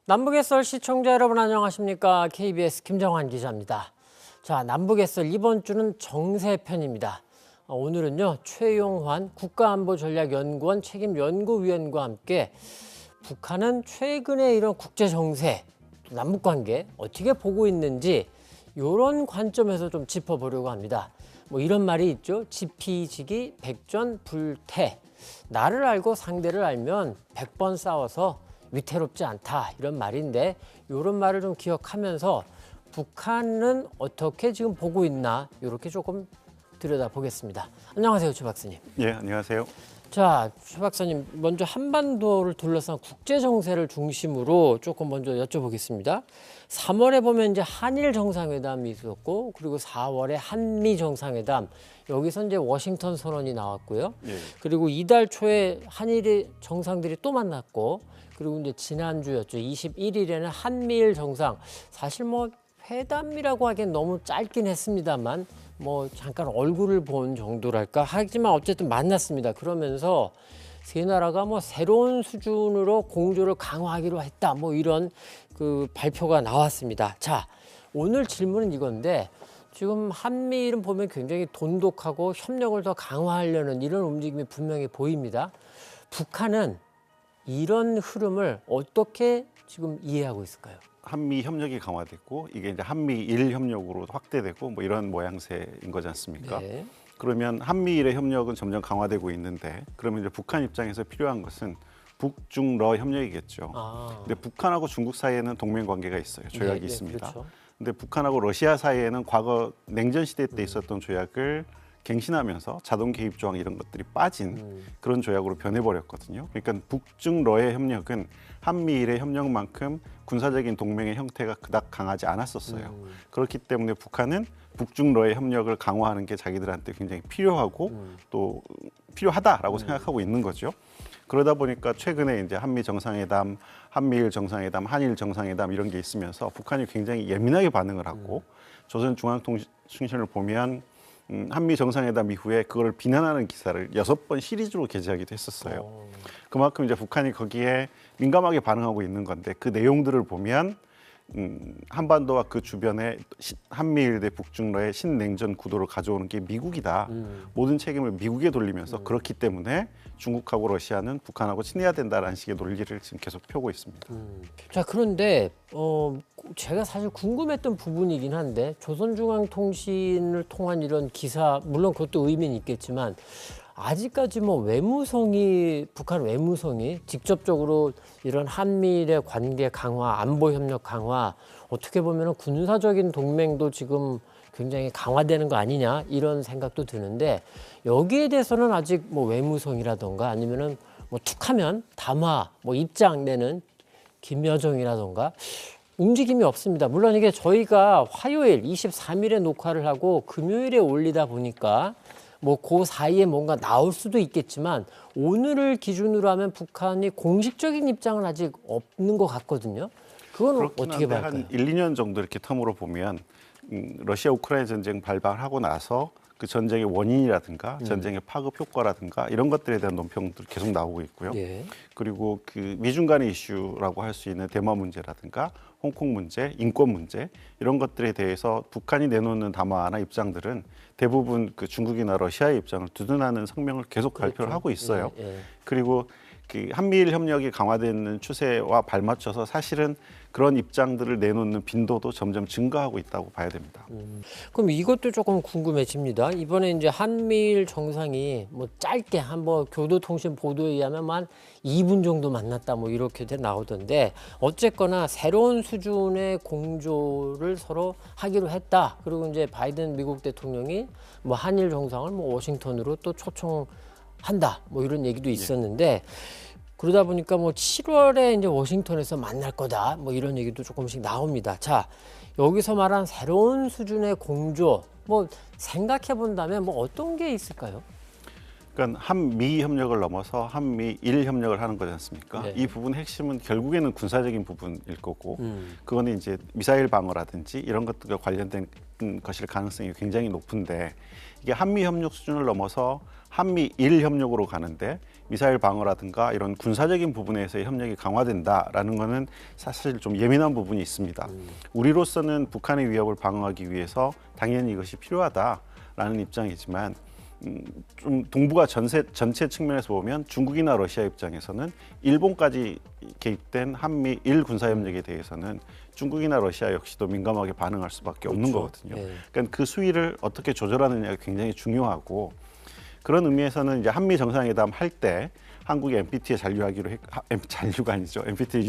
남북의 썰 시청자 여러분 안녕하십니까? KBS 김정환 기자입니다. 자, 남북의 썰 이번 주는 정세편입니다. 오늘은요 최용환 국가안보전략연구원 책임연구위원과 함께 북한은 최근에 이런 국제 정세, 남북관계 어떻게 보고 있는지 이런 관점에서 좀 짚어보려고 합니다. 뭐 이런 말이 있죠. 지피지기 백전불태. 나를 알고 상대를 알면 100번 싸워서 위태롭지 않다 이런 말인데 이런 말을 좀 기억하면서 북한은 어떻게 지금 보고 있나 이렇게 조금 들여다보겠습니다. 안녕하세요, 최 박사님. 예, 안녕하세요. 자, 최 박사님 먼저 한반도를 둘러싼 국제 정세를 중심으로 조금 먼저 여쭤보겠습니다. 3월에 보면 이제 한일 정상회담이 있었고 그리고 4월에 한미 정상회담 여기서 이제 워싱턴 선언이 나왔고요. 예. 그리고 이달 초에 한일 정상들이 또 만났고 그리고 이제 지난주였죠. 21일에는 한미일 정상 사실 뭐 회담이라고 하기엔 너무 짧긴 했습니다만 뭐 잠깐 얼굴을 본 정도랄까 하지만 어쨌든 만났습니다. 그러면서 세 나라가 뭐 새로운 수준으로 공조를 강화하기로 했다. 뭐 이런 그 발표가 나왔습니다. 자, 오늘 질문은 이건데 지금 한미일은 보면 굉장히 돈독하고 협력을 더 강화하려는 이런 움직임이 분명히 보입니다. 북한은 이런 흐름을 어떻게 지금 이해하고 있을까요? 한미 협력이 강화됐고 이게 이제 한미일 협력으로 확대되고 뭐 이런 모양새인 거지 않습니까? 네. 그러면 한미일의 협력은 점점 강화되고 있는데 그러면 이제 북한 입장에서 필요한 것은 북중러 협력이겠죠. 근데 북한하고 중국 사이에는 동맹 관계가 있어요. 조약이 네, 있습니다. 그렇죠. 근데 북한하고 러시아 사이에는 과거 냉전 시대 때 있었던 조약을 갱신하면서 자동 개입 조항 이런 것들이 빠진 그런 조약으로 변해버렸거든요. 그러니까 북중러의 협력은 한미일의 협력만큼 군사적인 동맹의 형태가 그닥 강하지 않았었어요. 그렇기 때문에 북한은 북중러의 협력을 강화하는 게 자기들한테 굉장히 필요하고 또 필요하다라고 생각하고 있는 거죠. 그러다 보니까 최근에 이제 한미 정상회담, 한미일 정상회담, 한일 정상회담 이런 게 있으면서 북한이 굉장히 예민하게 반응을 하고 조선중앙통신을 보면 한미 정상회담 이후에 그걸 비난하는 기사를 6번 시리즈로 게재하기도 했었어요. 그만큼 이제 북한이 거기에 민감하게 반응하고 있는 건데 그 내용들을 보면 한반도와 그 주변에 한미일 대 북중러의 신냉전 구도를 가져오는 게 미국이다. 모든 책임을 미국에 돌리면서 그렇기 때문에 중국하고 러시아는 북한하고 친해야 된다라는 식의 논리를 지금 계속 펴고 있습니다. 자, 그런데 제가 사실 궁금했던 부분이긴 한데 조선중앙통신을 통한 이런 기사 물론 그것도 의미는 있겠지만 아직까지 뭐 북한 외무성이 직접적으로 이런 한미일의 관계 강화, 안보 협력 강화, 어떻게 보면 군사적인 동맹도 지금 굉장히 강화되는 거 아니냐 이런 생각도 드는데 여기에 대해서는 아직 뭐 외무성이라던가 아니면은 뭐 툭하면 담화, 뭐 입장 내는 김여정이라던가 움직임이 없습니다. 물론 이게 저희가 화요일 23일에 녹화를 하고 금요일에 올리다 보니까 뭐 그 사이에 뭔가 나올 수도 있겠지만 오늘을 기준으로 하면 북한이 공식적인 입장은 아직 없는 것 같거든요. 그건 어떻게 봐요? 한 1, 2년 정도 이렇게 텀으로 보면 러시아 우크라이나 전쟁 발발하고 나서 그 전쟁의 원인이라든가 전쟁의 파급 효과라든가 이런 것들에 대한 논평들이 계속 나오고 있고요. 예. 그리고 그 미중 간의 이슈라고 할 수 있는 대만 문제라든가 홍콩 문제, 인권 문제 이런 것들에 대해서 북한이 내놓는 담화나 입장들은 대부분 그 중국이나 러시아의 입장을 두둔하는 성명을 계속 발표를 하고 있어요. 그리고 그 한미일 협력이 강화되는 추세와 발맞춰서 사실은 그런 입장들을 내놓는 빈도도 점점 증가하고 있다고 봐야 됩니다. 그럼 이것도 조금 궁금해집니다. 이번에 이제 한미일 정상이 뭐 짧게 한번 교도통신 보도에 의하면 한 2분 정도 만났다 뭐 이렇게 나오던데 어쨌거나 새로운 수준의 공조를 서로 하기로 했다. 그리고 이제 바이든 미국 대통령이 뭐 한일 정상을 뭐 워싱턴으로 또 초청한다. 뭐 이런 얘기도 있었는데 그러다 보니까 뭐 7월에 이제 워싱턴에서 만날 거다. 뭐 이런 얘기도 조금씩 나옵니다. 자, 여기서 말한 새로운 수준의 공조, 뭐 생각해 본다면 뭐 어떤 게 있을까요? 그러니까 한미 협력을 넘어서 한미일 협력을 하는 거지 않습니까? 네. 이 부분 핵심은 결국에는 군사적인 부분일 거고 그거는 이제 미사일 방어라든지 이런 것들과 관련된 것일 가능성이 굉장히 높은데 이게 한미 협력 수준을 넘어서 한미일 협력으로 가는데 미사일 방어라든가 이런 군사적인 부분에서의 협력이 강화된다라는 거는 사실 좀 예민한 부분이 있습니다. 우리로서는 북한의 위협을 방어하기 위해서 당연히 이것이 필요하다라는 입장이지만 좀 동북아 전체 측면에서 보면 중국이나 러시아 입장에서는 일본까지 개입된 한미일 군사협력에 대해서는 중국이나 러시아 역시도 민감하게 반응할 수밖에 없는 그렇죠. 거거든요. 네. 그러니까 그 수위를 어떻게 조절하느냐가 굉장히 중요하고 그런 의미에서는 이제 한미 정상회담 할 때 한국이 NPT에 잔류가 아니죠. NPT에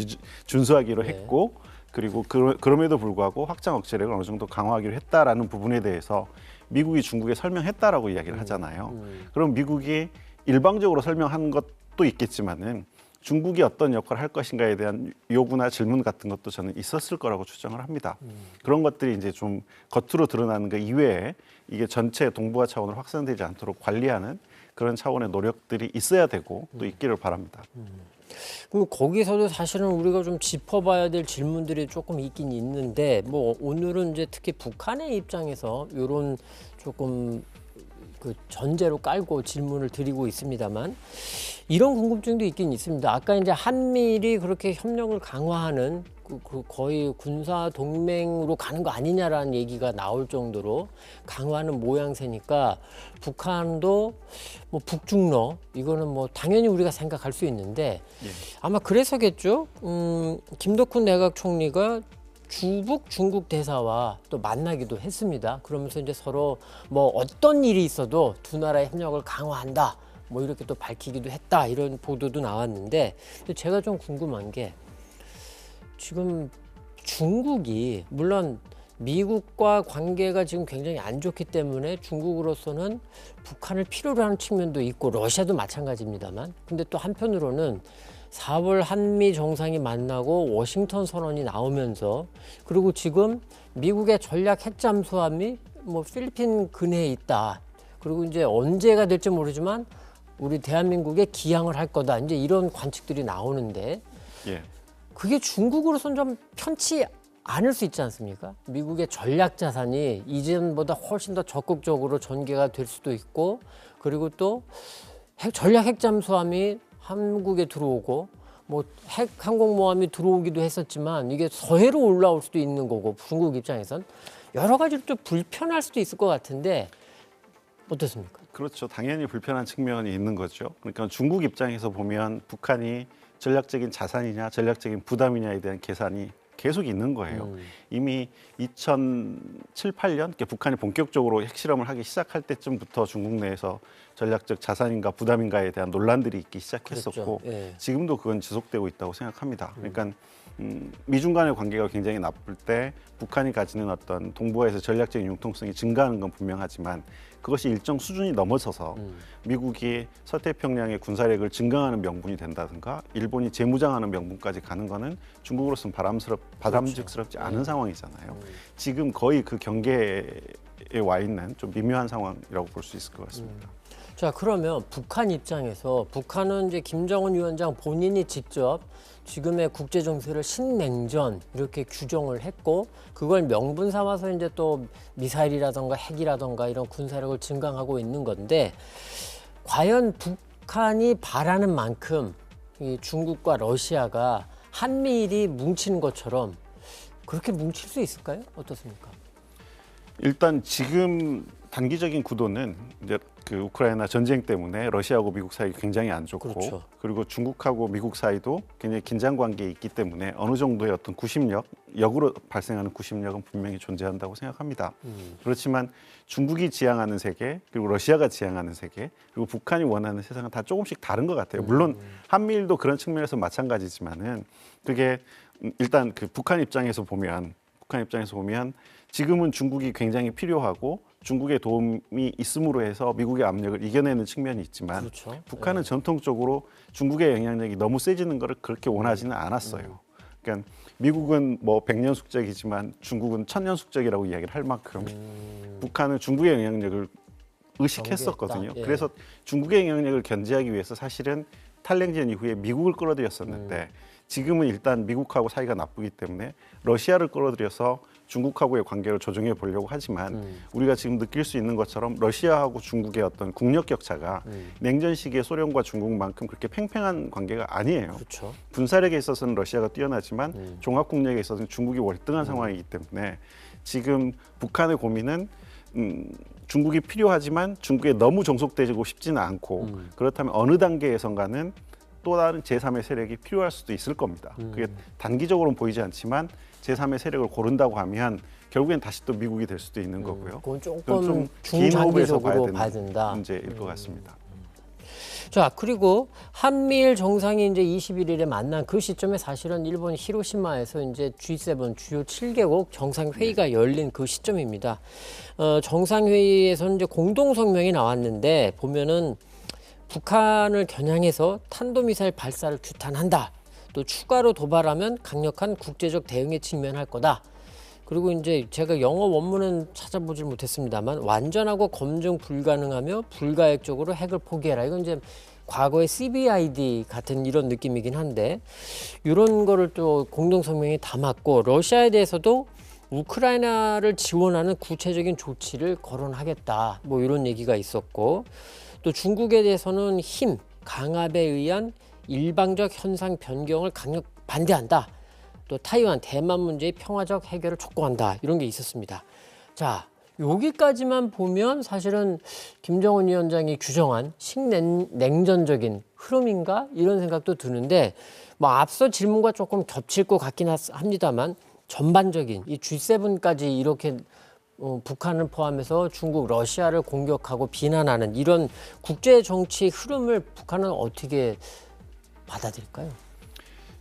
준수하기로 네. 했고 그리고 그럼에도 불구하고 확장 억제력을 어느 정도 강화하기로 했다라는 부분에 대해서 미국이 중국에 설명했다라고 이야기를 하잖아요. 그럼 미국이 일방적으로 설명한 것도 있겠지만은 중국이 어떤 역할을 할 것인가에 대한 요구나 질문 같은 것도 저는 있었을 거라고 추정을 합니다. 그런 것들이 이제 좀 겉으로 드러나는 것 이외에 이게 전체 동북아 차원으로 확산되지 않도록 관리하는 그런 차원의 노력들이 있어야 되고 또 있기를 바랍니다. 그럼 거기서도 사실은 우리가 좀 짚어봐야 될 질문들이 조금 있긴 있는데 뭐 오늘은 이제 특히 북한의 입장에서 이런 조금 그 전제로 깔고 질문을 드리고 있습니다만 이런 궁금증도 있긴 있습니다. 아까 이제 한미일이 그렇게 협력을 강화하는 그 거의 군사 동맹으로 가는 거 아니냐라는 얘기가 나올 정도로 강화하는 모양새니까 북한도 뭐 북중러 이거는 뭐 당연히 우리가 생각할 수 있는데 예. 아마 그래서겠죠. 김덕훈 내각 총리가 주북 중국 대사와 또 만나기도 했습니다. 그러면서 이제 서로 뭐 어떤 일이 있어도 두 나라의 협력을 강화한다. 뭐 이렇게 또 밝히기도 했다. 이런 보도도 나왔는데 근데 제가 좀 궁금한 게 지금 중국이 물론 미국과 관계가 지금 굉장히 안 좋기 때문에 중국으로서는 북한을 필요로 하는 측면도 있고 러시아도 마찬가지입니다만 근데 또 한편으로는 4월 한미 정상이 만나고 워싱턴 선언이 나오면서 그리고 지금 미국의 전략 핵잠수함이 뭐 필리핀 근해에 있다. 그리고 이제 언제가 될지 모르지만 우리 대한민국에 기항을 할 거다. 이제 이런 관측들이 나오는데 예. 그게 중국으로서는 좀 편치 않을 수 있지 않습니까? 미국의 전략 자산이 이전보다 훨씬 더 적극적으로 전개가 될 수도 있고 그리고 또 전략 핵잠수함이 한국에 들어오고 뭐 핵 항공모함이 들어오기도 했었지만 이게 서해로 올라올 수도 있는 거고 중국 입장에선 여러 가지로 좀 불편할 수도 있을 것 같은데 어떻습니까? 그렇죠. 당연히 불편한 측면이 있는 거죠. 그러니까 중국 입장에서 보면 북한이 전략적인 자산이냐 전략적인 부담이냐에 대한 계산이 계속 있는 거예요. 이미 2007, 8년 북한이 본격적으로 핵실험을 하기 시작할 때쯤부터 중국 내에서 전략적 자산인가 부담인가에 대한 논란들이 있기 시작했었고 그랬죠. 예. 지금도 그건 지속되고 있다고 생각합니다. 그러니까 미중 간의 관계가 굉장히 나쁠 때 북한이 가지는 어떤 동북아에서 전략적인 융통성이 증가하는 건 분명하지만 그것이 일정 수준이 넘어서서 미국이 서태평양의 군사력을 증강하는 명분이 된다든가 일본이 재무장하는 명분까지 가는 거는 중국으로서는 바람직스럽지 않은 상황이잖아요. 지금 거의 그 경계에 와 있는 좀 미묘한 상황이라고 볼 수 있을 것 같습니다. 자, 그러면 북한 입장에서 북한은 이제 김정은 위원장 본인이 직접 지금의 국제 정세를 신냉전 이렇게 규정을 했고 그걸 명분 삼아서 이제 또 미사일이라던가 핵이라던가 이런 군사력을 증강하고 있는 건데 과연 북한이 바라는 만큼 이 중국과 러시아가 한미일이 뭉치는 것처럼 그렇게 뭉칠 수 있을까요? 어떻습니까? 일단 지금 단기적인 구도는 이제 그 우크라이나 전쟁 때문에 러시아하고 미국 사이 굉장히 안 좋고 그렇죠. 그리고 중국하고 미국 사이도 굉장히 긴장 관계에 있기 때문에 어느 정도의 어떤 역으로 발생하는 구심력은 분명히 존재한다고 생각합니다. 그렇지만 중국이 지향하는 세계 그리고 러시아가 지향하는 세계 그리고 북한이 원하는 세상은 다 조금씩 다른 것 같아요. 물론 한미일도 그런 측면에서 마찬가지지만은 그게 일단 그 북한 입장에서 보면 지금은 중국이 굉장히 필요하고 중국의 도움이 있음으로 해서 미국의 압력을 이겨내는 측면이 있지만 그렇죠. 북한은 전통적으로 중국의 영향력이 너무 세지는 것을 그렇게 원하지는 않았어요. 그러니까 미국은 뭐 100년 숙적이지만 중국은 1000년 숙적이라고 이야기를 할 만큼 북한은 중국의 영향력을 의식했었거든요. 경계했다. 예. 그래서 중국의 영향력을 견제하기 위해서 사실은 탈냉전 이후에 미국을 끌어들였었는데 지금은 일단 미국하고 사이가 나쁘기 때문에 러시아를 끌어들여서 중국하고의 관계를 조정해 보려고 하지만 우리가 지금 느낄 수 있는 것처럼 러시아하고 중국의 어떤 국력 격차가 냉전 시기의 소련과 중국만큼 그렇게 팽팽한 관계가 아니에요. 그렇죠. 군사력에 있어서는 러시아가 뛰어나지만 종합 국력에 있어서는 중국이 월등한 상황이기 때문에 지금 북한의 고민은 중국이 필요하지만 중국에 너무 종속되고 싶지는 않고 그렇다면 어느 단계에선가는 또 다른 제3의 세력이 필요할 수도 있을 겁니다. 그게 단기적으로는 보이지 않지만 제3의 세력을 고른다고 하면 결국엔 다시 또 미국이 될 수도 있는 거고요. 그건 그건 조금 좀 긴 호흡에서 중장기적으로 봐야 되는 된다. 문제일 것 같습니다. 자, 그리고 한미일 정상이 이제 21일에 만난 그 시점에 사실은 일본 히로시마에서 이제 G7 주요 7개국 정상회의가 열린 그 시점입니다. 정상회의에서는 이제 공동성명이 나왔는데 보면은 북한을 겨냥해서 탄도미사일 발사를 규탄한다. 또 추가로 도발하면 강력한 국제적 대응에 직면할 거다. 그리고 이제 제가 영어 원문은 찾아보질 못했습니다만 완전하고 검증 불가능하며 불가역적으로 핵을 포기해라. 이건 이제 과거의 CBID 같은 이런 느낌이긴 한데 이런 거를 또 공동성명에 담았고 러시아에 대해서도 우크라이나를 지원하는 구체적인 조치를 거론하겠다. 뭐 이런 얘기가 있었고 또 중국에 대해서는 힘, 강압에 의한 일방적 현상 변경을 강력 반대한다. 또 타이완, 대만 문제의 평화적 해결을 촉구한다. 이런 게 있었습니다. 자, 여기까지만 보면 사실은 김정은 위원장이 규정한 식냉전적인 흐름인가? 이런 생각도 드는데 뭐 앞서 질문과 조금 겹칠 것 같긴 합니다만 전반적인 이 G7까지 이렇게 북한을 포함해서 중국, 러시아를 공격하고 비난하는 이런 국제 정치 흐름을 북한은 어떻게 받아들일까요?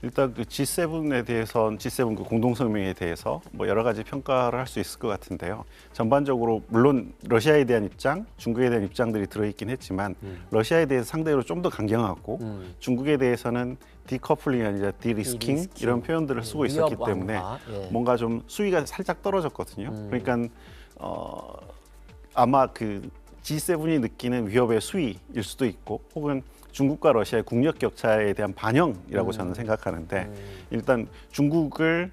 일단 그 G7에 대해서는 G7 그 공동성명에 대해서 뭐 여러 가지 평가를 할 수 있을 것 같은데요. 전반적으로 물론 러시아에 대한 입장, 중국에 대한 입장들이 들어있긴 했지만 러시아에 대해서 상대적으로 좀 더 강경하고 중국에 대해서는 디커플링이 아니라 디리스킹 이런 표현들을 쓰고 있었기 때문에 뭔가 좀 수위가 살짝 떨어졌거든요. 그러니까 아마 그 G7이 느끼는 위협의 수위일 수도 있고 혹은 중국과 러시아의 국력 격차에 대한 반영이라고 저는 생각하는데 일단 중국을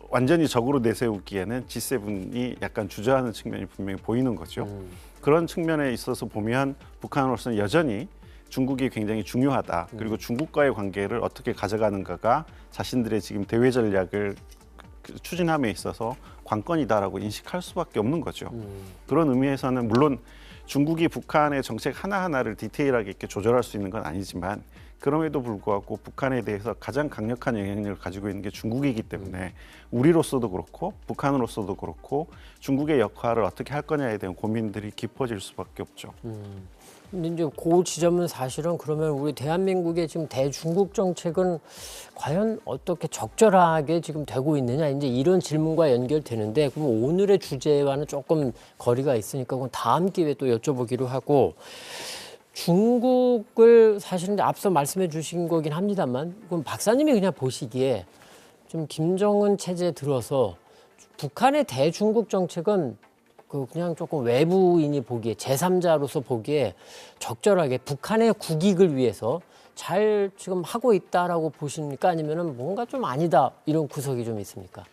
완전히 적으로 내세우기에는 G7이 약간 주저하는 측면이 분명히 보이는 거죠. 그런 측면에 있어서 보면 북한으로서는 여전히 중국이 굉장히 중요하다. 그리고 중국과의 관계를 어떻게 가져가는가가 자신들의 지금 대외 전략을 추진함에 있어서 관건이다라고 인식할 수밖에 없는 거죠. 그런 의미에서는 물론 중국이 북한의 정책 하나하나를 디테일하게 이렇게 조절할 수 있는 건 아니지만 그럼에도 불구하고 북한에 대해서 가장 강력한 영향력을 가지고 있는 게 중국이기 때문에 우리로서도 그렇고 북한으로서도 그렇고 중국의 역할을 어떻게 할 거냐에 대한 고민들이 깊어질 수밖에 없죠. 근데 이제 그 지점은 사실은 그러면 우리 대한민국의 지금 대중국 정책은 과연 어떻게 적절하게 지금 되고 있느냐 이제 이런 질문과 연결되는데 그럼 오늘의 주제와는 조금 거리가 있으니까 그건 다음 기회에 또 여쭤보기로 하고 중국을 사실은 앞서 말씀해 주신 거긴 합니다만 그럼 박사님이 그냥 보시기에 좀 김정은 체제에 들어서 북한의 대중국 정책은 그냥 조금 외부인이 보기에 제3자로서 보기에 적절하게 북한의 국익을 위해서 잘 지금 하고 있다라고 보십니까? 아니면은 뭔가 좀 아니다 이런 구석이 좀 있습니까?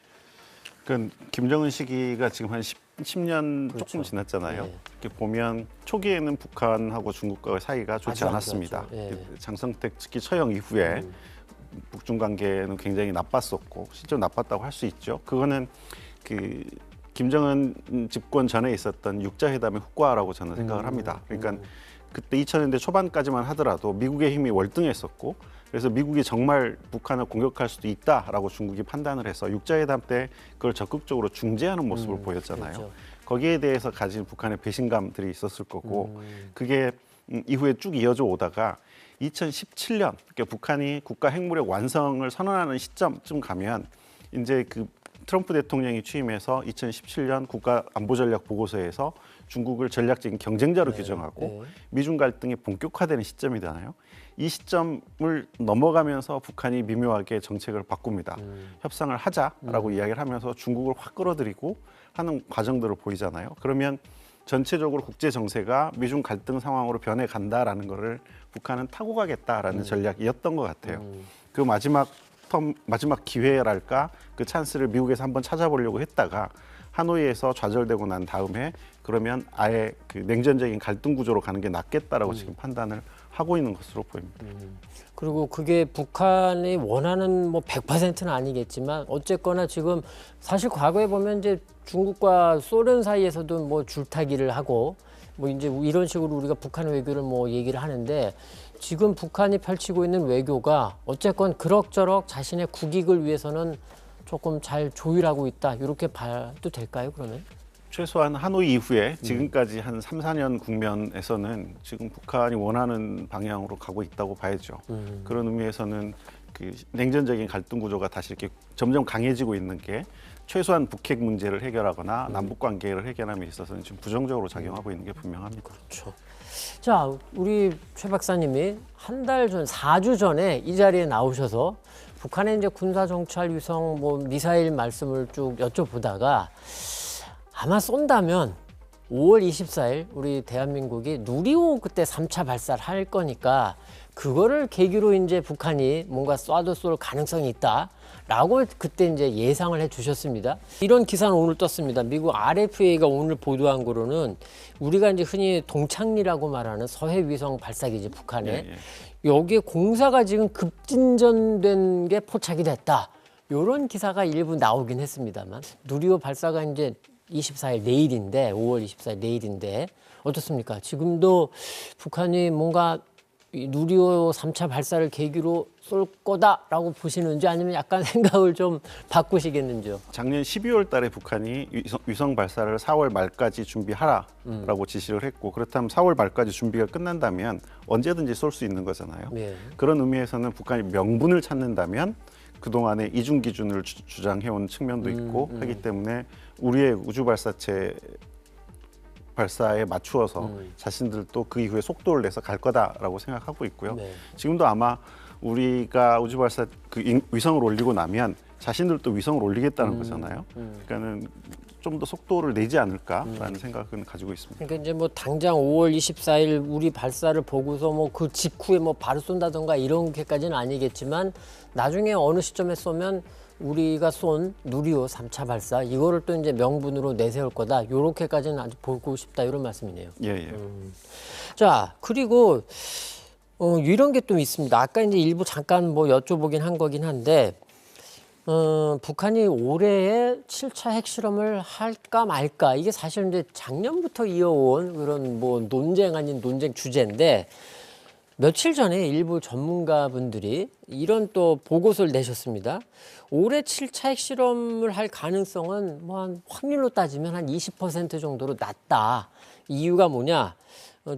그러니까 김정은 시기가 지금 한 10년 그렇죠. 조금 지났잖아요. 네. 이렇게 보면 초기에는 북한하고 중국과의 사이가 좋지 아주 안 않았습니다. 좋았죠. 네. 장성택 측기 처형 이후에 북중 관계는 굉장히 나빴었고 실제로 나빴다고 할 수 있죠. 그거는 그 김정은 집권 전에 있었던 육자회담의 효과라고 저는 생각을 합니다. 그러니까 그때 2000년대 초반까지만 하더라도 미국의 힘이 월등했었고 그래서 미국이 정말 북한을 공격할 수도 있다라고 중국이 판단을 해서 육자회담 때 그걸 적극적으로 중재하는 모습을 보였잖아요. 그렇죠. 거기에 대해서 가진 북한의 배신감들이 있었을 거고 그게 이후에 쭉 이어져 오다가 2017년 그러니까 북한이 국가 핵무력 완성을 선언하는 시점쯤 가면 이제 그 트럼프 대통령이 취임해서 2017년 국가안보전략 보고서에서 중국을 전략적인 경쟁자로 규정하고 미중 갈등이 본격화되는 시점이잖아요. 이 시점을 넘어가면서 북한이 미묘하게 정책을 바꿉니다. 협상을 하자라고 이야기를 하면서 중국을 확 끌어들이고 하는 과정들을 보이잖아요. 그러면 전체적으로 국제 정세가 미중 갈등 상황으로 변해간다라는 거를 북한은 타고 가겠다라는 전략이었던 것 같아요. 그 마지막 기회랄까 그 찬스를 미국에서 한번 찾아보려고 했다가 하노이에서 좌절되고 난 다음에 그러면 아예 그 냉전적인 갈등 구조로 가는 게 낫겠다라고 지금 판단을 하고 있는 것으로 보입니다. 그리고 그게 북한이 원하는 뭐 100%는 아니겠지만 어쨌거나 지금 사실 과거에 보면 이제 중국과 소련 사이에서도 뭐 줄타기를 하고 뭐 이제 이런 식으로 우리가 북한 외교를 뭐 얘기를 하는데 지금 북한이 펼치고 있는 외교가 어쨌건 그럭저럭 자신의 국익을 위해서는 조금 잘 조율하고 있다. 이렇게 봐도 될까요, 그러면? 최소한 하노이 이후에 지금까지 한 3, 4년 국면에서는 지금 북한이 원하는 방향으로 가고 있다고 봐야죠. 그런 의미에서는 그 냉전적인 갈등 구조가 다시 이렇게 점점 강해지고 있는 게 최소한 북핵 문제를 해결하거나 남북 관계를 해결함에 있어서는 지금 부정적으로 작용하고 있는 게 분명합니다. 그렇죠. 자, 우리 최 박사님이 한 달 전, 4주 전에 이 자리에 나오셔서 북한의 이제 군사 정찰 위성 뭐 미사일 말씀을 쭉 여쭤보다가 아마 쏜다면 5월 24일 우리 대한민국이 누리호 그때 3차 발사를 할 거니까 그거를 계기로 이제 북한이 뭔가 쏴도 쏠 가능성이 있다라고 그때 이제 예상을 해 주셨습니다. 이런 기사는 오늘 떴습니다. 미국 RFA가 오늘 보도한 거로는 우리가 이제 흔히 동창리라고 말하는 서해 위성 발사기지 북한에 여기에 공사가 지금 급진전된 게 포착이 됐다. 이런 기사가 일부 나오긴 했습니다만 누리호 발사가 이제 24일 내일인데 5월 24일 내일인데 어떻습니까? 지금도 북한이 뭔가 누리호 3차 발사를 계기로 쏠 거다라고 보시는지 아니면 약간 생각을 좀 바꾸시겠는지요? 작년 12월 달에 북한이 위성 발사를 4월 말까지 준비하라라고 지시를 했고 그렇다면 4월 말까지 준비가 끝난다면 언제든지 쏠 수 있는 거잖아요. 네. 그런 의미에서는 북한이 명분을 찾는다면 그동안에 이중 기준을 주장해온 측면도 있고 하기 때문에 우리의 우주 발사에 맞추어서 자신들도 그 이후에 속도를 내서 갈 거다라고 생각하고 있고요. 네. 지금도 아마 우리가 우주 발사 그 위성을 올리고 나면 자신들도 위성을 올리겠다는 거잖아요. 그러니까는 좀 더 속도를 내지 않을까라는 생각은 가지고 있습니다. 그러니까 이제 뭐 당장 5월 24일 우리 발사를 보고서 뭐 그 직후에 뭐 바로 쏜다던가 이렇게까지는 아니겠지만 나중에 어느 시점에 쏘면 우리가 쏜 누리호 3차 발사 이거를 또 이제 명분으로 내세울 거다. 요렇게까지는 아주 보고 싶다 이런 말씀이네요. 예. 자, 그리고 이런 게 좀 있습니다. 아까 이제 일부 잠깐 뭐 여쭤보긴 한 거긴 한데 북한이 올해에 7차 핵실험을 할까 말까 이게 사실 이제 작년부터 이어온 그런 뭐 논쟁 아닌 논쟁 주제인데 며칠 전에 일부 전문가분들이 이런 또 보고서를 내셨습니다. 올해 7차 핵실험을 할 가능성은 뭐 한 확률로 따지면 한 20% 정도로 낮다. 이유가 뭐냐?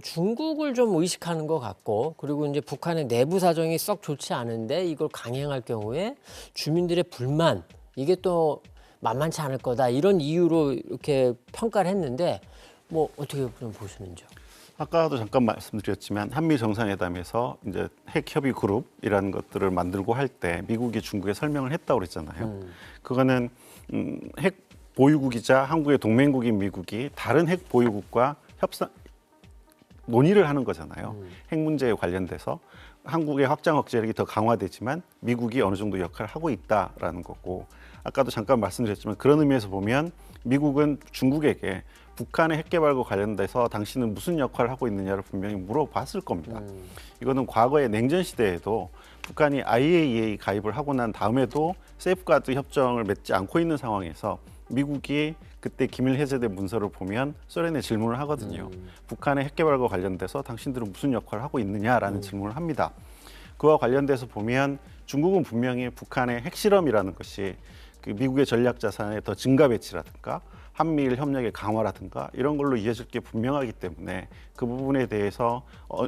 중국을 좀 의식하는 것 같고 그리고 이제 북한의 내부 사정이 썩 좋지 않은데 이걸 강행할 경우에 주민들의 불만 이게 또 만만치 않을 거다 이런 이유로 이렇게 평가를 했는데 뭐 어떻게 좀 보시는지요? 아까도 잠깐 말씀드렸지만 한미 정상회담에서 이제 핵 협의 그룹이라는 것들을 만들고 할 때 미국이 중국에 설명을 했다고 그랬잖아요. 그거는 핵 보유국이자 한국의 동맹국인 미국이 다른 핵 보유국과 논의를 하는 거잖아요. 핵 문제에 관련돼서 한국의 확장 억제력이 더 강화되지만 미국이 어느 정도 역할을 하고 있다라는 거고 아까도 잠깐 말씀드렸지만 그런 의미에서 보면 미국은 중국에게 북한의 핵 개발과 관련돼서 당신은 무슨 역할을 하고 있느냐를 분명히 물어봤을 겁니다. 이거는 과거의 냉전 시대에도 북한이 IAEA 가입을 하고 난 다음에도 세이프가드 협정을 맺지 않고 있는 상황에서 미국이 그때 기밀 해제된 문서를 보면 소련에 질문을 하거든요. 북한의 핵 개발과 관련돼서 당신들은 무슨 역할을 하고 있느냐라는 질문을 합니다. 그와 관련돼서 보면 중국은 분명히 북한의 핵실험이라는 것이 그 미국의 전략 자산의 더 증가 배치라든가 한미일 협력의 강화라든가 이런 걸로 이어질 게 분명하기 때문에 그 부분에 대해서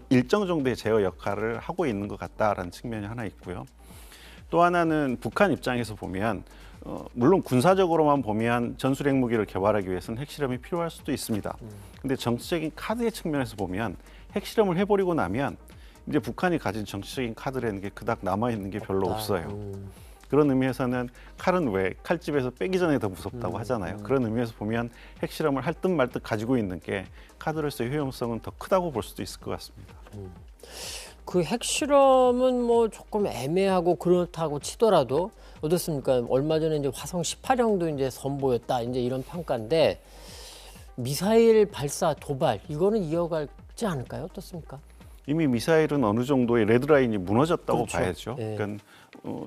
일정 정도의 제어 역할을 하고 있는 것 같다라는 측면이 하나 있고요. 또 하나는 북한 입장에서 보면 물론 군사적으로만 보면 전술 핵무기를 개발하기 위해서는 핵실험이 필요할 수도 있습니다. 근데 정치적인 카드의 측면에서 보면 핵실험을 해버리고 나면 이제 북한이 가진 정치적인 카드라는 게 그닥 남아있는 게 별로 없어요. 그런 의미에서는 칼은 왜 칼집에서 빼기 전에 더 무섭다고 하잖아요. 그런 의미에서 보면 핵실험을 할 듯 말 듯 가지고 있는 게 카드로서의 효용성은 더 크다고 볼 수도 있을 것 같습니다. 그 핵실험은 뭐 조금 애매하고 그렇다고 치더라도 어떻습니까? 얼마 전에 이제 화성 18형도 이제 선보였다 이제 이런 평가인데 미사일 발사 도발 이거는 이어가지 않을까요? 어떻습니까? 이미 미사일은 어느 정도의 레드라인이 무너졌다고 그렇죠. 봐야죠. 예. 그러니까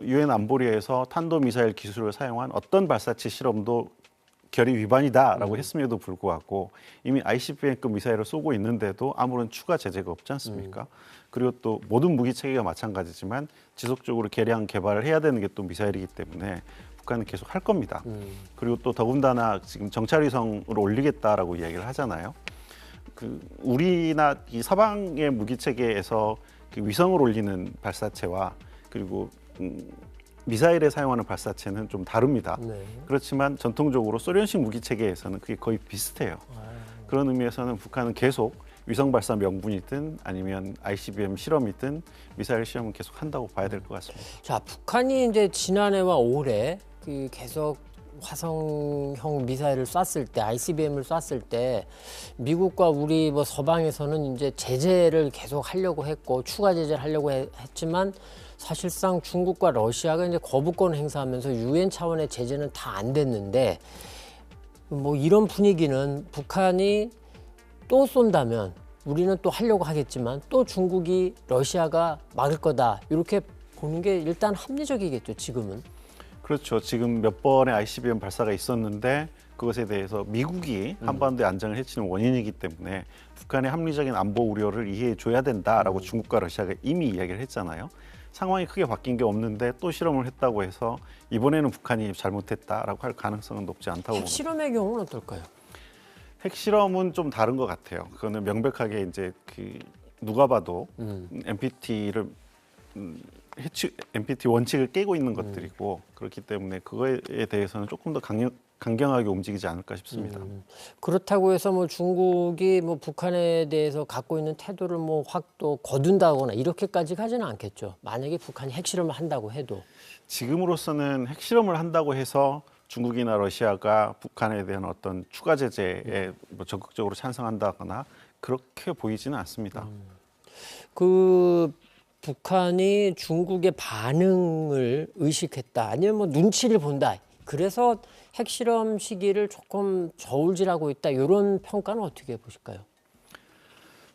유엔 안보리에서 탄도미사일 기술을 사용한 어떤 발사체 실험도 결의 위반이다라고 했음에도 불구하고 이미 ICBM급 미사일을 쏘고 있는데도 아무런 추가 제재가 없지 않습니까? 그리고 또 모든 무기 체계가 마찬가지지만 지속적으로 개량 개발을 해야 되는 게 또 미사일이기 때문에 북한은 계속 할 겁니다. 그리고 또 더군다나 지금 정찰위성을 올리겠다라고 이야기를 하잖아요. 그 우리나 이 서방의 무기 체계에서 그 위성을 올리는 발사체와 그리고 미사일에 사용하는 발사체는 좀 다릅니다. 네. 그렇지만 전통적으로 소련식 무기 체계에서는 그게 거의 비슷해요. 그런 의미에서는 북한은 계속 위성 발사 명분이든 아니면 ICBM 실험이든 미사일 실험은 계속 한다고 봐야 될 것 같습니다. 자, 북한이 이제 지난해와 올해 그 계속 화성형 미사일을 쐈을 때, ICBM을 쐈을 때 미국과 우리 뭐 서방에서는 이제 제재를 계속 하려고 했고 추가 제재를 하려고 했지만 사실상 중국과 러시아가 이제 거부권 행사하면서 유엔 차원의 제재는 다 안 됐는데 뭐 이런 분위기는 북한이 또 쏜다면 우리는 또 하려고 하겠지만 또 중국이 러시아가 막을 거다 이렇게 보는 게 일단 합리적이겠죠 지금은. 그렇죠. 지금 몇 번의 ICBM 발사가 있었는데 그것에 대해서 미국이 한반도의 안정을 해치는 원인이기 때문에 북한의 합리적인 안보 우려를 이해해 줘야 된다라고 중국과 러시아가 이미 이야기를 했잖아요. 상황이 크게 바뀐 게 없는데 또 실험을 했다고 해서 이번에는 북한이 잘못했다라고 할 가능성은 높지 않다고 봅니다. 핵실험의 경우는 어떨까요? 핵실험은 좀 다른 것 같아요. 그거는 명백하게 이제 그 누가 봐도 NPT를 NPT 원칙을 깨고 있는 것들이고 그렇기 때문에 그거에 대해서는 조금 더 강경하게 움직이지 않을까 싶습니다. 그렇다고 해서 뭐 중국이 뭐 북한에 대해서 갖고 있는 태도를 뭐 확 또 거둔다거나 이렇게까지 가지는 않겠죠. 만약에 북한이 핵실험을 한다고 해도. 지금으로서는 핵실험을 한다고 해서 중국이나 러시아가 북한에 대한 어떤 추가 제재에 뭐 적극적으로 찬성한다거나 그렇게 보이지는 않습니다. 그 북한이 중국의 반응을 의식했다 아니면 뭐 눈치를 본다 그래서 핵실험 시기를 조금 저울질하고 있다 이런 평가는 어떻게 보실까요?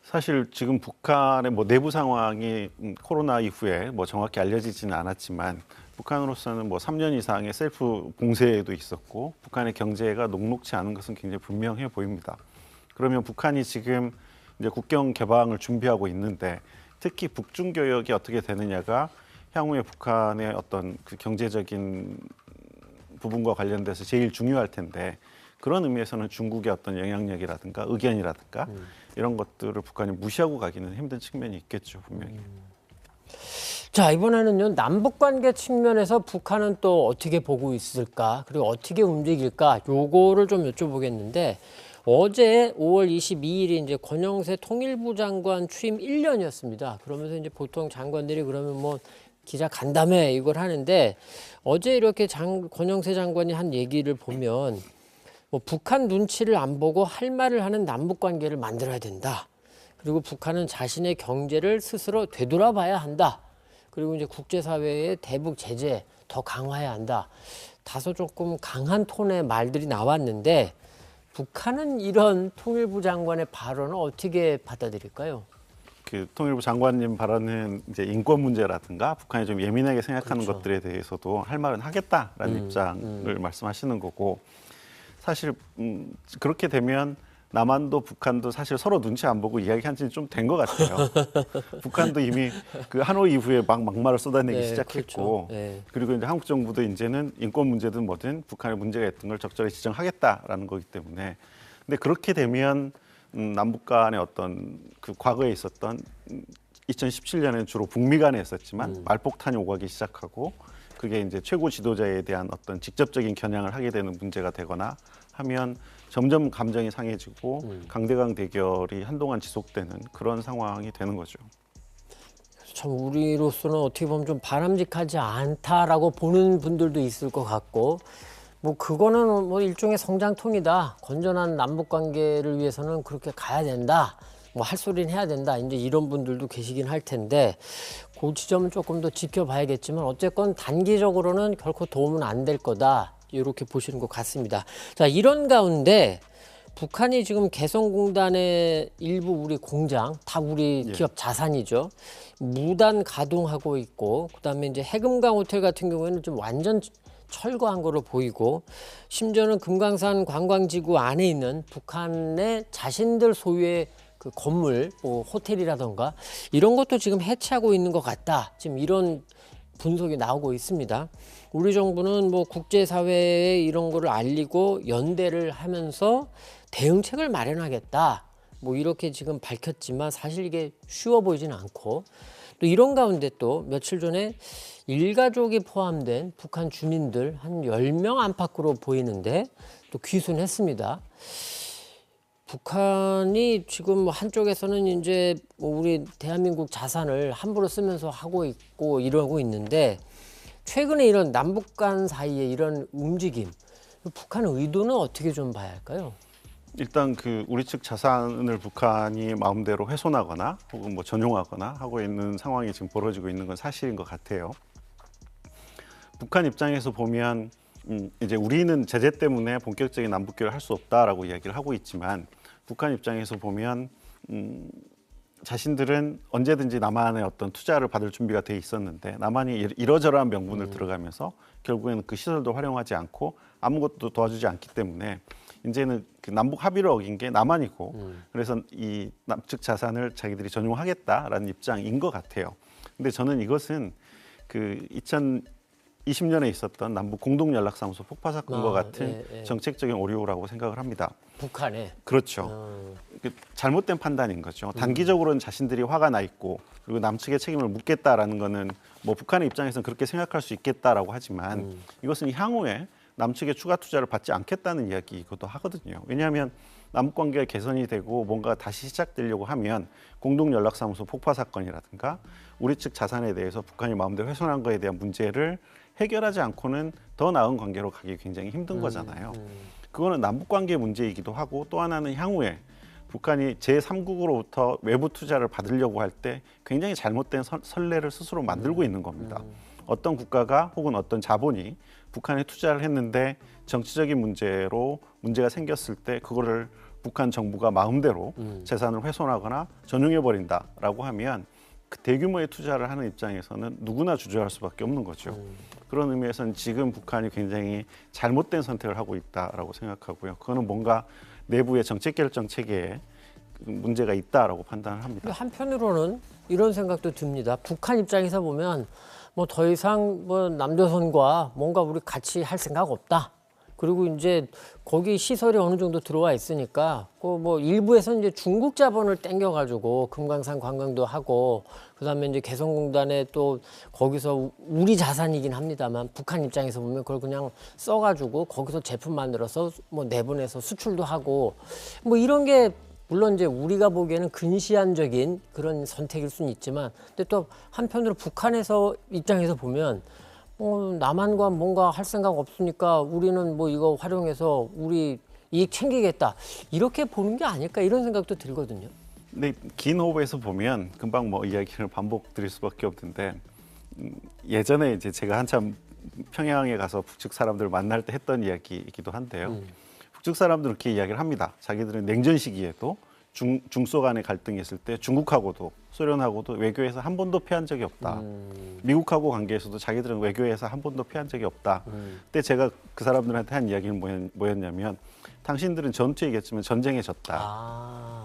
사실 지금 북한의 뭐 내부 상황이 코로나 이후에 뭐 정확히 알려지지는 않았지만 북한으로서는 뭐 3년 이상의 셀프 봉쇄도 있었고 북한의 경제가 녹록치 않은 것은 굉장히 분명해 보입니다. 그러면 북한이 지금 이제 국경 개방을 준비하고 있는데 특히 북중 교역이 어떻게 되느냐가 향후에 북한의 어떤 그 경제적인 부분과 관련돼서 제일 중요할 텐데 그런 의미에서는 중국의 어떤 영향력이라든가 의견이라든가 이런 것들을 북한이 무시하고 가기는 힘든 측면이 있겠죠, 분명히. 자, 이번에는요, 남북관계 측면에서 북한은 또 어떻게 보고 있을까, 그리고 어떻게 움직일까, 요거를 좀 여쭤보겠는데, 어제 5월 22일이 이제 권영세 통일부 장관 취임 1년이었습니다. 그러면서 이제 보통 장관들이 그러면 뭐 기자 간담회 이걸 하는데, 어제 이렇게 권영세 장관이 한 얘기를 보면, 뭐 북한 눈치를 안 보고 할 말을 하는 남북관계를 만들어야 된다. 그리고 북한은 자신의 경제를 스스로 되돌아봐야 한다. 그리고 이제 국제사회의 대북 제재 더 강화해야 한다. 다소 조금 강한 톤의 말들이 나왔는데 북한은 이런 통일부 장관의 발언을 어떻게 받아들일까요? 그 통일부 장관님 발언은 이제 인권 문제라든가 북한이 좀 예민하게 생각하는 그렇죠. 것들에 대해서도 할 말은 하겠다라는 입장을 말씀하시는 거고 사실 그렇게 되면 남한도 북한도 사실 서로 눈치 안 보고 이야기한 지는 좀 된 것 같아요. 북한도 이미 그 하노이 이후에 막 막말을 쏟아내기 네, 시작했고 그렇죠. 네. 그리고 이제 한국 정부도 이제는 인권 문제든 뭐든 북한의 문제가 있던 걸 적절히 지정하겠다라는 거기 때문에 근데 그렇게 되면 남북 간의 어떤 그 과거에 있었던 2017년에는 주로 북미 간에 있었지만 말폭탄이 오가기 시작하고 그게 이제 최고 지도자에 대한 어떤 직접적인 겨냥을 하게 되는 문제가 되거나 하면 점점 감정이 상해지고 강대강 대결이 한동안 지속되는 그런 상황이 되는 거죠. 참 우리로서는 어떻게 보면 좀 바람직하지 않다라고 보는 분들도 있을 것 같고 뭐 그거는 뭐 일종의 성장통이다. 건전한 남북 관계를 위해서는 그렇게 가야 된다. 뭐 할 소리는 해야 된다. 이제 이런 분들도 계시긴 할 텐데 그 지점은 조금 더 지켜봐야겠지만 어쨌건 단기적으로는 결코 도움은 안 될 거다. 이렇게 보시는 것 같습니다. 자, 이런 가운데 북한이 지금 개성공단의 일부 우리 공장, 다 우리 기업 자산이죠. 무단 가동하고 있고, 그다음에 이제 해금강 호텔 같은 경우에는 좀 완전 철거한 거로 보이고, 심지어는 금강산 관광지구 안에 있는 북한의 자신들 소유의 그 건물, 뭐 호텔이라던가 이런 것도 지금 해체하고 있는 것 같다. 지금 이런 분석이 나오고 있습니다. 우리 정부는 뭐 국제사회에 이런 거를 알리고 연대를 하면서 대응책을 마련하겠다. 뭐 이렇게 지금 밝혔지만 사실 이게 쉬워 보이지는 않고 또 이런 가운데 또 며칠 전에 일가족이 포함된 북한 주민들 한 10명 안팎으로 보이는데 또 귀순했습니다. 북한이 지금 한쪽에서는 이제 뭐 우리 대한민국 자산을 함부로 쓰면서 하고 있고 이러고 있는데 최근에 이런 남북 간 사이에 이런 움직임, 북한 의도는 어떻게 좀 봐야 할까요? 일단 그 우리 측 자산을 북한이 마음대로 훼손하거나 혹은 뭐 전용하거나 하고 있는 상황이 지금 벌어지고 있는 건 사실인 것 같아요. 북한 입장에서 보면 이제 우리는 제재 때문에 본격적인 남북교를 할 수 없다라고 이야기를 하고 있지만 북한 입장에서 보면 자신들은 언제든지 남한의 어떤 투자를 받을 준비가 돼 있었는데 남한이 이러저러한 명분을 들어가면서 결국에는 그 시설도 활용하지 않고 아무것도 도와주지 않기 때문에 이제는 그 남북 합의를 어긴 게 남한이고 그래서 이 남측 자산을 자기들이 전용하겠다라는 입장인 것 같아요. 근데 저는 이것은 그 2020년에 있었던 남북 공동연락사무소 폭파 사건과 같은 정책적인 오류라고 생각을 합니다. 북한에? 그렇죠. 잘못된 판단인 거죠. 단기적으로는 자신들이 화가 나 있고 그리고 남측의 책임을 묻겠다라는 거는 뭐 북한의 입장에서는 그렇게 생각할 수 있겠다라고 하지만 이것은 향후에 남측의 추가 투자를 받지 않겠다는 이야기이기도 하거든요. 왜냐하면 남북관계가 개선이 되고 뭔가 다시 시작되려고 하면 공동연락사무소 폭파 사건이라든가 우리 측 자산에 대해서 북한이 마음대로 훼손한 거에 대한 문제를 해결하지 않고는 더 나은 관계로 가기 굉장히 힘든 거잖아요. 그거는 남북관계 문제이기도 하고 또 하나는 향후에 북한이 제3국으로부터 외부 투자를 받으려고 할 때 굉장히 잘못된 선례를 스스로 만들고 있는 겁니다. 어떤 국가가 혹은 어떤 자본이 북한에 투자를 했는데 정치적인 문제로 문제가 생겼을 때 그거를 북한 정부가 마음대로 재산을 훼손하거나 전용해버린다라고 하면 그 대규모의 투자를 하는 입장에서는 누구나 주저할 수밖에 없는 거죠. 그런 의미에서는 지금 북한이 굉장히 잘못된 선택을 하고 있다라고 생각하고요. 그거는 뭔가 내부의 정책 결정 체계에 문제가 있다라고 판단을 합니다. 한편으로는 이런 생각도 듭니다. 북한 입장에서 보면 뭐 더 이상 뭐 남조선과 뭔가 우리 같이 할 생각 없다. 그리고 이제 거기 시설이 어느 정도 들어와 있으니까 그 뭐 일부에서 이제 중국 자본을 땡겨가지고 금강산 관광도 하고 그다음에 이제 개성공단에 또 거기서 우리 자산이긴 합니다만 북한 입장에서 보면 그걸 그냥 써가지고 거기서 제품 만들어서 뭐 내보내서 수출도 하고 뭐 이런 게 물론 이제 우리가 보기에는 근시안적인 그런 선택일 수는 있지만 근데 또 한편으로 북한에서 입장에서 보면 남한과 뭔가 할 생각 없으니까 우리는 뭐 이거 활용해서 우리 이익 챙기겠다 이렇게 보는 게 아닐까 이런 생각도 들거든요. 근데 긴 호흡에서 보면 금방 뭐 이야기를 반복드릴 수밖에 없는데 예전에 이제 제가 한참 평양에 가서 북측 사람들 만날 때 했던 이야기이기도 한데요. 북측 사람들은 이렇게 이야기를 합니다. 자기들은 냉전 시기에도 중소 간의 갈등이 있을 때 중국하고도 소련하고도 외교에서 한 번도 패한 적이 없다. 미국하고 관계에서도 자기들은 외교에서 한 번도 패한 적이 없다. 그때 제가 그 사람들한테 한 이야기는 뭐였냐면 당신들은 전투에 이겼지만 전쟁에 졌다.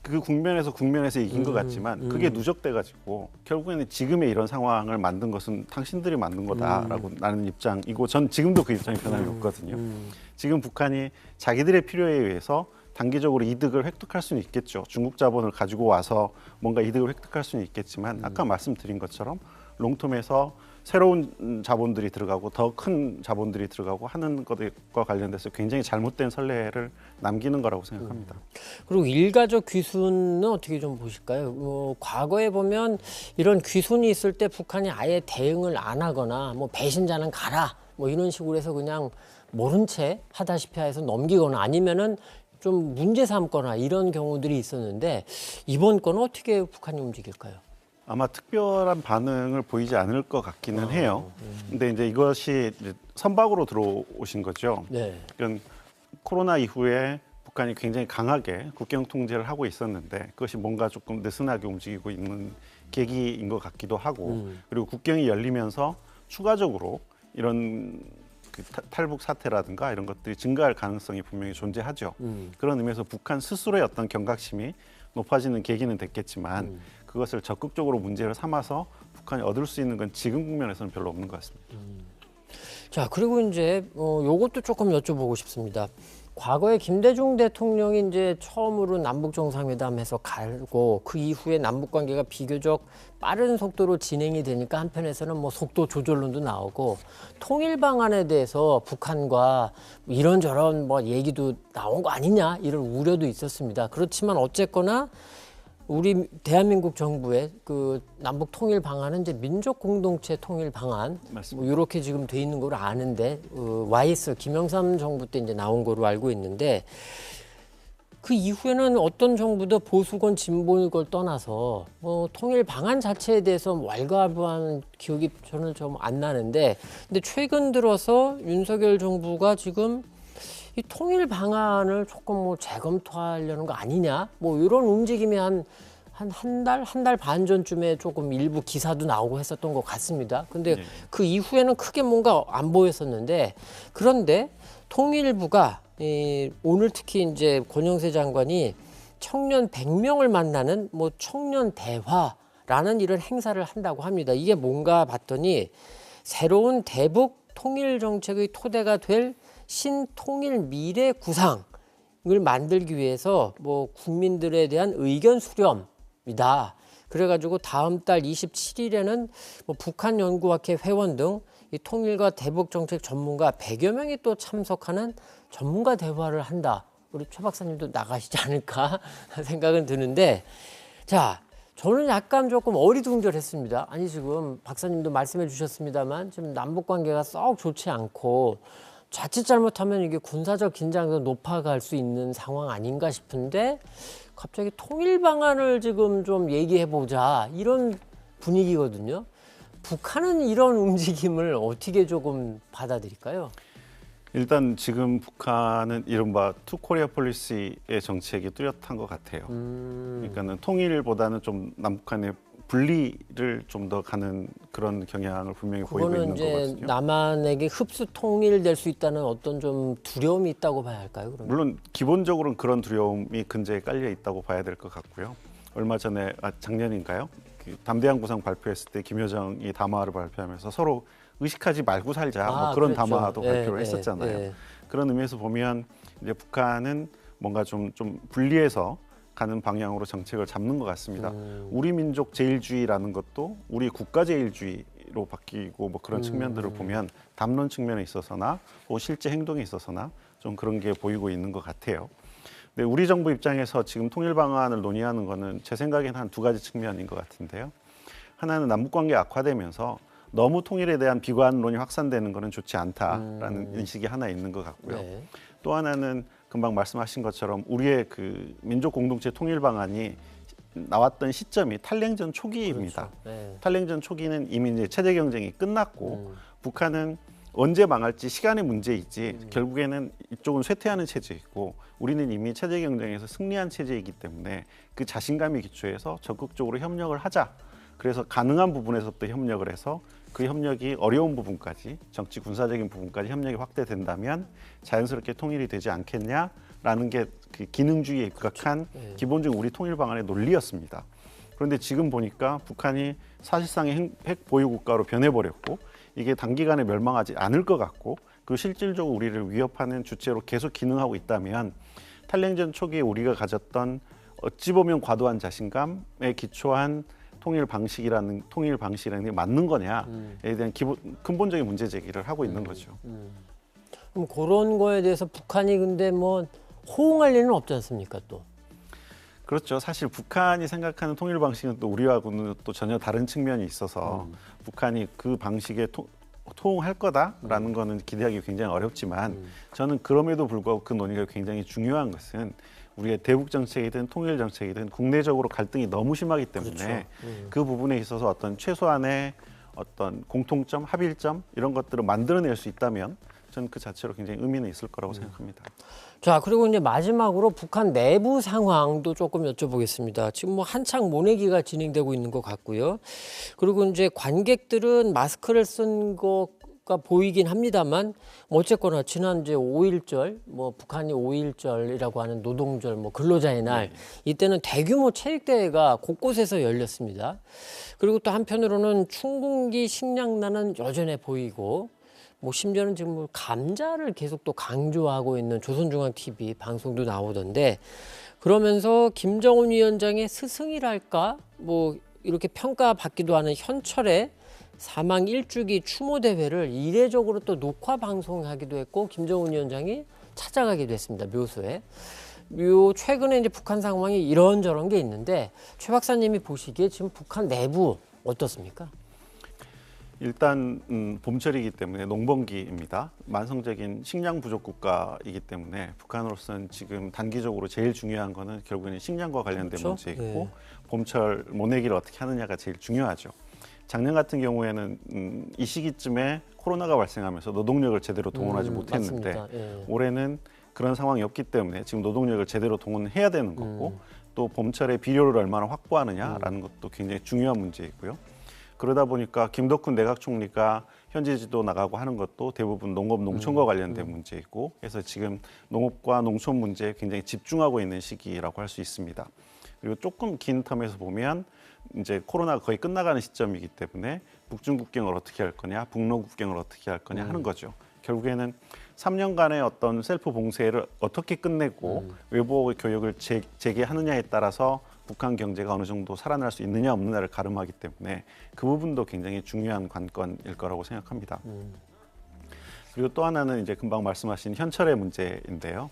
그 국면에서 이긴 것 같지만 그게 누적돼가지고 결국에는 지금의 이런 상황을 만든 것은 당신들이 만든 거다라고 나는 입장이고 전 지금도 그 입장이 변함이 없거든요. 지금 북한이 자기들의 필요에 의해서 단기적으로 이득을 획득할 수는 있겠죠. 중국 자본을 가지고 와서 뭔가 이득을 획득할 수는 있겠지만 아까 말씀드린 것처럼 롱텀에서 새로운 자본들이 들어가고 더 큰 자본들이 들어가고 하는 것과 관련돼서 굉장히 잘못된 선례를 남기는 거라고 생각합니다. 그리고 일가족 귀순은 어떻게 좀 보실까요? 과거에 보면 이런 귀순이 있을 때 북한이 아예 대응을 안 하거나 뭐 배신자는 가라 뭐 이런 식으로 해서 그냥 모른 채 하다시피 해서 넘기거나 아니면은 좀 문제 삼거나 이런 경우들이 있었는데 이번 건은 어떻게 북한이 움직일까요? 아마 특별한 반응을 보이지 않을 것 같기는 해요. 근데 이제 이것이 이제 선박으로 들어오신 거죠. 네. 그러니까 코로나 이후에 북한이 굉장히 강하게 국경 통제를 하고 있었는데 그것이 뭔가 조금 느슨하게 움직이고 있는 계기인 것 같기도 하고 그리고 국경이 열리면서 추가적으로 이런 그 탈북 사태라든가 이런 것들이 증가할 가능성이 분명히 존재하죠. 그런 의미에서 북한 스스로의 어떤 경각심이 높아지는 계기는 됐겠지만 그것을 적극적으로 문제를 삼아서 북한이 얻을 수 있는 건 지금 국면에서는 별로 없는 것 같습니다. 자, 그리고 이제 요것도 조금 여쭤보고 싶습니다. 과거에 김대중 대통령이 이제 처음으로 남북 정상회담해서 갈고 그 이후에 남북 관계가 비교적 빠른 속도로 진행이 되니까 한편에서는 뭐 속도 조절론도 나오고 통일 방안에 대해서 북한과 이런저런 뭐 얘기도 나온 거 아니냐 이런 우려도 있었습니다. 그렇지만 어쨌거나 우리 대한민국 정부의 그 남북 통일 방안은 이제 민족 공동체 통일 방안 뭐 이렇게 지금 돼 있는 걸로 아는데 YS 김영삼 정부 때 이제 나온 거로 알고 있는데 그 이후에는 어떤 정부도 보수건 진보건 떠나서 통일 방안 자체에 대해서 왈가부한 기억이 저는 좀 안 나는데 근데 최근 들어서 윤석열 정부가 지금 이 통일 방안을 조금 뭐 재검토하려는 거 아니냐 뭐 이런 움직임이 한 달 반 전쯤에 조금 일부 기사도 나오고 했었던 것 같습니다. 근데 네. 그 이후에는 크게 뭔가 안 보였었는데 그런데 통일부가 오늘 특히 이제 권영세 장관이 청년 100명을 만나는 뭐 청년 대화라는 이런 행사를 한다고 합니다. 이게 뭔가 봤더니 새로운 대북 통일 정책의 토대가 될 신통일 미래 구상을 만들기 위해서 뭐 국민들에 대한 의견 수렴이다. 그래가지고 다음 달 27일에는 뭐 북한 연구학회 회원 등 이 통일과 대북 정책 전문가 100여 명이 또 참석하는 전문가 대화를 한다. 우리 최 박사님도 나가시지 않을까 생각은 드는데 자. 저는 약간 조금 어리둥절했습니다. 아니 지금 박사님도 말씀해 주셨습니다만 지금 남북 관계가 썩 좋지 않고 자칫 잘못하면 이게 군사적 긴장도 높아갈 수 있는 상황 아닌가 싶은데 갑자기 통일 방안을 지금 좀 얘기해 보자 이런 분위기거든요. 북한은 이런 움직임을 어떻게 조금 받아들일까요? 일단 지금 북한은 이른바 투 코리아 폴리시의 정책이 뚜렷한 것 같아요. 그러니까는 통일보다는 좀 남북한의 분리를 좀 더 가는 그런 경향을 분명히 보이고 있는 그거는 이제 거거든요. 남한에게 흡수 통일될 수 있다는 어떤 좀 두려움이 있다고 봐야 할까요? 그러면? 물론 기본적으로는 그런 두려움이 근저에 깔려 있다고 봐야 될 것 같고요. 얼마 전에 작년인가요? 그 담대한 구상 발표했을 때 김여정이 담화를 발표하면서 서로 의식하지 말고 살자 뭐 그런 그랬죠. 담화도 발표를 예, 했었잖아요. 예. 그런 의미에서 보면 이제 북한은 뭔가 좀 분리해서 가는 방향으로 정책을 잡는 것 같습니다. 우리 민족 제일주의라는 것도 우리 국가 제일주의로 바뀌고 뭐 그런 측면들을 보면 담론 측면에 있어서나 또 실제 행동에 있어서나 좀 그런 게 보이고 있는 것 같아요. 근데 우리 정부 입장에서 지금 통일 방안을 논의하는 거는 제 생각에는 한 두 가지 측면인 것 같은데요. 하나는 남북 관계 악화되면서 너무 통일에 대한 비관론이 확산되는 것은 좋지 않다라는 인식이 하나 있는 것 같고요. 네. 또 하나는 금방 말씀하신 것처럼 우리의 그 민족 공동체 통일 방안이 나왔던 시점이 탈냉전 초기입니다. 그렇죠. 네. 탈냉전 초기는 이미 이제 체제 경쟁이 끝났고 북한은 언제 망할지 시간의 문제이지 결국에는 이쪽은 쇠퇴하는 체제이고 우리는 이미 체제 경쟁에서 승리한 체제이기 때문에 그 자신감이 기초해서 적극적으로 협력을 하자. 그래서 가능한 부분에서부터 협력을 해서 그 협력이 어려운 부분까지 정치 군사적인 부분까지 협력이 확대된다면 자연스럽게 통일이 되지 않겠냐라는 게 그 기능주의에 입각한 기본적인 우리 통일 방안의 논리였습니다. 그런데 지금 보니까 북한이 사실상의 핵 보유 국가로 변해버렸고 이게 단기간에 멸망하지 않을 것 같고 그리고 실질적으로 우리를 위협하는 주체로 계속 기능하고 있다면 탈냉전 초기에 우리가 가졌던 어찌 보면 과도한 자신감에 기초한 통일 방식이라는 게 맞는 거냐에 대한 근본적인 문제 제기를 하고 있는 거죠. 그럼 그런 거에 대해서 북한이 근데 뭐 호응할 리는 없지 않습니까 또? 그렇죠. 사실 북한이 생각하는 통일 방식은 또 우리하고는 또 전혀 다른 측면이 있어서 북한이 그 방식에 호응할 거다라는 거는 기대하기 굉장히 어렵지만 저는 그럼에도 불구하고 그 논의가 굉장히 중요한 것은 우리의 대북 정책이든 통일 정책이든 국내적으로 갈등이 너무 심하기 때문에 그렇죠. 그 부분에 있어서 어떤 최소한의 어떤 공통점, 합일점 이런 것들을 만들어낼 수 있다면 저는 그 자체로 굉장히 의미는 있을 거라고 생각합니다. 자, 그리고 이제 마지막으로 북한 내부 상황도 조금 여쭤보겠습니다. 지금 뭐 한창 모내기가 진행되고 있는 것 같고요. 그리고 이제 관객들은 마스크를 쓴 거가 보이긴 합니다만 뭐 어쨌거나 지난 이제 5.1절, 뭐 북한이 5.1절이라고 하는 노동절, 뭐 근로자의 날 이때는 대규모 체육대회가 곳곳에서 열렸습니다. 그리고 또 한편으로는 춘궁기 식량난은 여전해 보이고 뭐 심지어는 지금 뭐 감자를 계속 또 강조하고 있는 조선중앙TV 방송도 나오던데 그러면서 김정은 위원장의 스승이랄까 뭐 이렇게 평가받기도 하는 현철의 사망 1주기 추모 대회를 이례적으로 또 녹화 방송하기도 했고 김정은 위원장이 찾아가기도 했습니다. 묘소에. 요 최근에 이제 북한 상황이 이런저런 게 있는데 최 박사님이 보시기에 지금 북한 내부 어떻습니까? 일단 봄철이기 때문에 농번기입니다. 만성적인 식량 부족 국가이기 때문에 북한으로서는 지금 단기적으로 제일 중요한 거는 결국에는 식량과 관련된 그렇죠? 문제이고 네. 봄철 모내기를 어떻게 하느냐가 제일 중요하죠. 작년 같은 경우에는 이 시기쯤에 코로나가 발생하면서 노동력을 제대로 동원하지 못했는데 맞습니다. 예. 올해는 그런 상황이 없기 때문에 지금 노동력을 제대로 동원해야 되는 거고 또 봄철에 비료를 얼마나 확보하느냐라는 것도 굉장히 중요한 문제이고요. 그러다 보니까 김덕훈 내각 총리가 현지지도 나가고 하는 것도 대부분 농업 농촌과 관련된 문제이고 그래서 지금 농업과 농촌 문제에 굉장히 집중하고 있는 시기라고 할 수 있습니다. 그리고 조금 긴 텀에서 보면 이제 코로나가 거의 끝나가는 시점이기 때문에 북중 국경을 어떻게 할 거냐, 북러 국경을 어떻게 할 거냐 하는 거죠. 결국에는 3년간의 어떤 셀프 봉쇄를 어떻게 끝내고 외부 교역을 재개하느냐에 따라서 북한 경제가 어느 정도 살아날 수 있느냐 없느냐를 가름하기 때문에 그 부분도 굉장히 중요한 관건일 거라고 생각합니다. 그리고 또 하나는 이제 금방 말씀하신 현철의 문제인데요.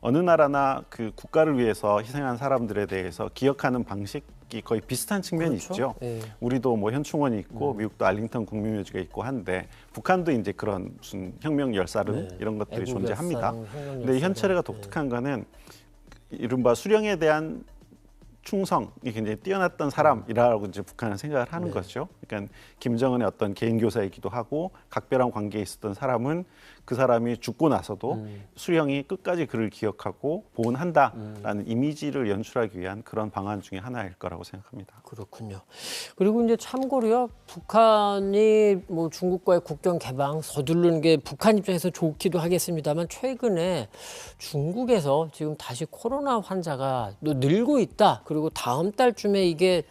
어느 나라나 그 국가를 위해서 희생한 사람들에 대해서 기억하는 방식이 거의 비슷한 측면이 그렇죠? 있죠. 예. 우리도 뭐 현충원이 있고 미국도 알링턴 국민묘지가 있고 한데 북한도 이제 그런 무슨 혁명 열사름 네. 이런 것들이 애국 존재합니다. 열사랑 혁명 근데 이 현철회가 열사랑, 독특한 거는 이른바 수령에 대한 충성이 굉장히 뛰어났던 사람이라고 이제 북한은 생각을 하는 거죠. 그러니까 김정은의 어떤 개인 교사이기도 하고 각별한 관계에 있었던 사람은 그 사람이 죽고 나서도 수령이 끝까지 그를 기억하고 보훈한다라는 이미지를 연출하기 위한 그런 방안 중에 하나일 거라고 생각합니다. 그렇군요. 그리고 이제 참고로요, 북한이 뭐 중국과의 국경 개방 서두르는 게 북한 입장에서 좋기도 하겠습니다만 최근에 중국에서 지금 다시 코로나 환자가 또 늘고 있다. 그리고 다음 달쯤에 이게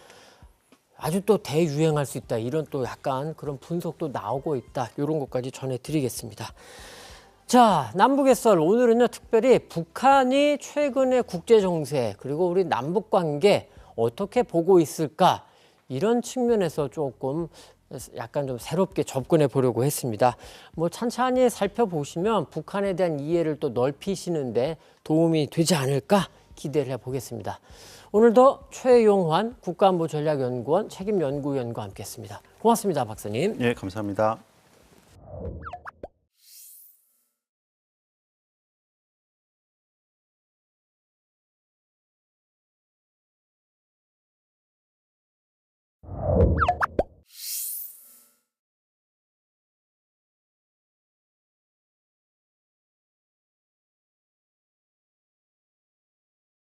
아주 또 대유행할 수 있다. 이런 또 약간 그런 분석도 나오고 있다. 이런 것까지 전해드리겠습니다. 자, 남북의 썰 오늘은요 특별히 북한이 최근의 국제 정세 그리고 우리 남북 관계 어떻게 보고 있을까 이런 측면에서 조금 약간 좀 새롭게 접근해 보려고 했습니다. 뭐 찬찬히 살펴보시면 북한에 대한 이해를 또 넓히시는데 도움이 되지 않을까 기대를 해보겠습니다. 오늘도 최용환 국가안보전략연구원 책임연구위원과 함께했습니다. 고맙습니다, 박사님. 예, 감사합니다.